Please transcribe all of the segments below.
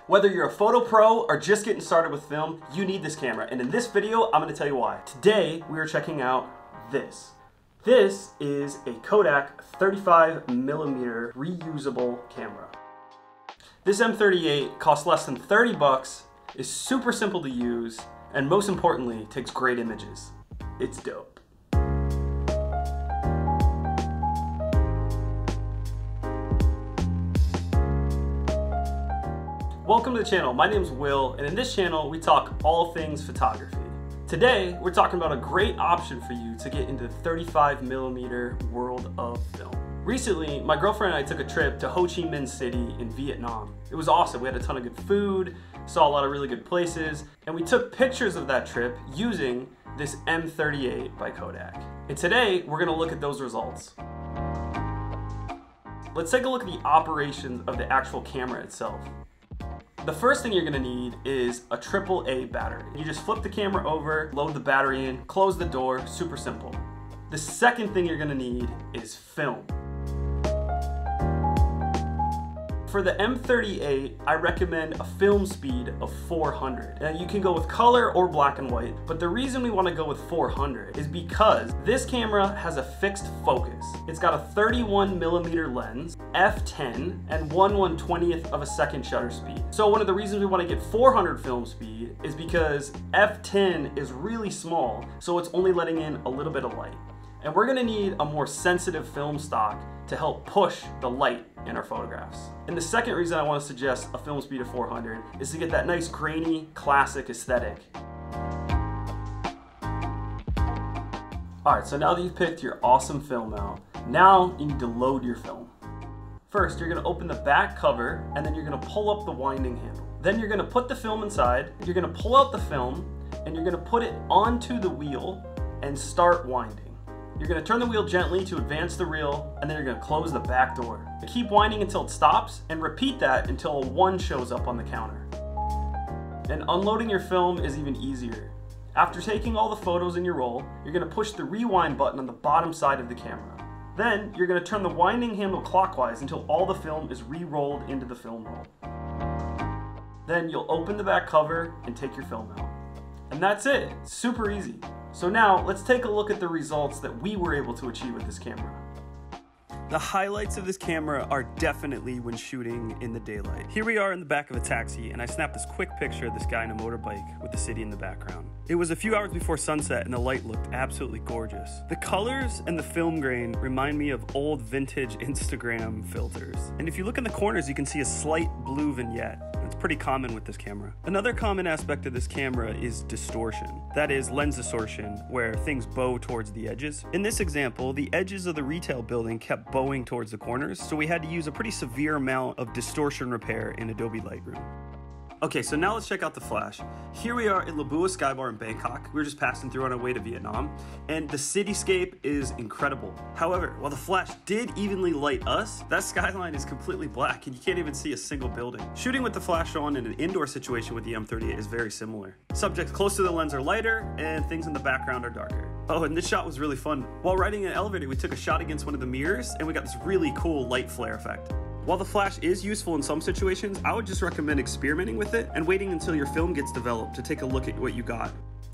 Whether you're a photo pro or just getting started with film, you need this camera. And in this video, I'm gonna tell you why. Today, we are checking out this. This is a Kodak 35mm reusable camera. This M38 costs less than 30 bucks, is super simple to use, and most importantly, takes great images. It's dope. Welcome to the channel. My name's Will, and in this channel, we talk all things photography. Today, we're talking about a great option for you to get into the 35mm world of film. Recently, my girlfriend and I took a trip to Ho Chi Minh City in Vietnam. It was awesome. We had a ton of good food, saw a lot of really good places, and we took pictures of that trip using this M38 by Kodak. And today, we're gonna look at those results. Let's take a look at the operations of the actual camera itself. The first thing you're gonna need is a AAA battery. You just flip the camera over, load the battery in, close the door, super simple. The second thing you're gonna need is film. For the M38, I recommend a film speed of 400. Now you can go with color or black and white, but the reason we wanna go with 400 is because this camera has a fixed focus. It's got a 31mm lens, f10, and 1/120th of a second shutter speed. So one of the reasons we wanna get 400 film speed is because f10 is really small, so it's only letting in a little bit of light. And we're gonna need a more sensitive film stock to help push the light in our photographs. And the second reason I want to suggest a film speed of 400 is to get that nice grainy, classic aesthetic. Alright, so now that you've picked your awesome film out, now you need to load your film. First, you're gonna open the back cover, and then you're gonna pull up the winding handle. Then you're gonna put the film inside, you're gonna pull out the film, and you're gonna put it onto the wheel and start winding. You're gonna turn the wheel gently to advance the reel, and then you're gonna close the back door. Keep winding until it stops, and repeat that until a 1 shows up on the counter. And unloading your film is even easier. After taking all the photos in your roll, you're gonna push the rewind button on the bottom side of the camera. Then, you're gonna turn the winding handle clockwise until all the film is re-rolled into the film roll. Then you'll open the back cover and take your film out. And that's it, super easy. So now, let's take a look at the results that we were able to achieve with this camera. The highlights of this camera are definitely when shooting in the daylight. Here we are in the back of a taxi, and I snapped this quick picture of this guy on a motorbike with the city in the background. It was a few hours before sunset, and the light looked absolutely gorgeous. The colors and the film grain remind me of old vintage Instagram filters. And if you look in the corners, you can see a slight blue vignette. It's pretty common with this camera. Another common aspect of this camera is distortion. That is lens distortion, where things bow towards the edges. In this example, the edges of the retail building kept bowing towards the corners, so we had to use a pretty severe amount of distortion repair in Adobe Lightroom. Okay, so now let's check out the flash. Here we are in Labua Sky Bar in Bangkok. We were just passing through on our way to Vietnam, and the cityscape is incredible. However, while the flash did evenly light us, that skyline is completely black and you can't even see a single building. Shooting with the flash on in an indoor situation with the M38 is very similar. Subjects close to the lens are lighter, and things in the background are darker. Oh, and this shot was really fun. While riding an elevator, we took a shot against one of the mirrors, and we got this really cool light flare effect. While the flash is useful in some situations, I would just recommend experimenting with it and waiting until your film gets developed to take a look at what you got.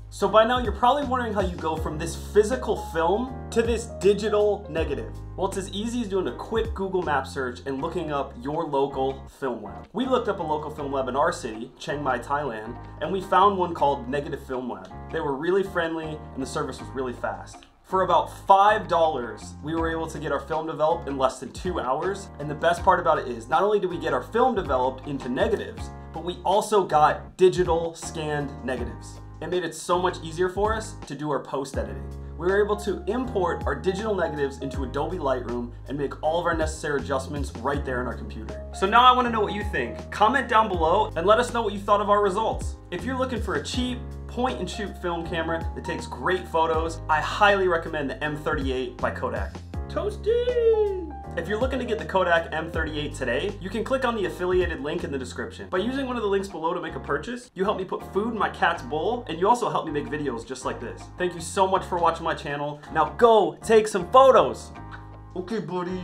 So by now you're probably wondering how you go from this physical film to this digital negative. Well, it's as easy as doing a quick Google Map search and looking up your local film lab. We looked up a local film lab in our city, Chiang, Thailand, and we found one called Negative Film Lab. They were really friendly and the service was really fast. For about $5, we were able to get our film developed in less than 2 hours. And the best part about it is, not only did we get our film developed into negatives, but we also got digital scanned negatives. It made it so much easier for us to do our post editing. We were able to import our digital negatives into Adobe Lightroom and make all of our necessary adjustments right there in our computer. So now I want to know what you think. Comment down below and let us know what you thought of our results. If you're looking for a cheap, point and shoot film camera that takes great photos, I highly recommend the M38 by Kodak. Toasty! If you're looking to get the Kodak M38 today, you can click on the affiliated link in the description. By using one of the links below to make a purchase, you help me put food in my cat's bowl, and you also help me make videos just like this. Thank you so much for watching my channel. Now go take some photos! Okay, buddy.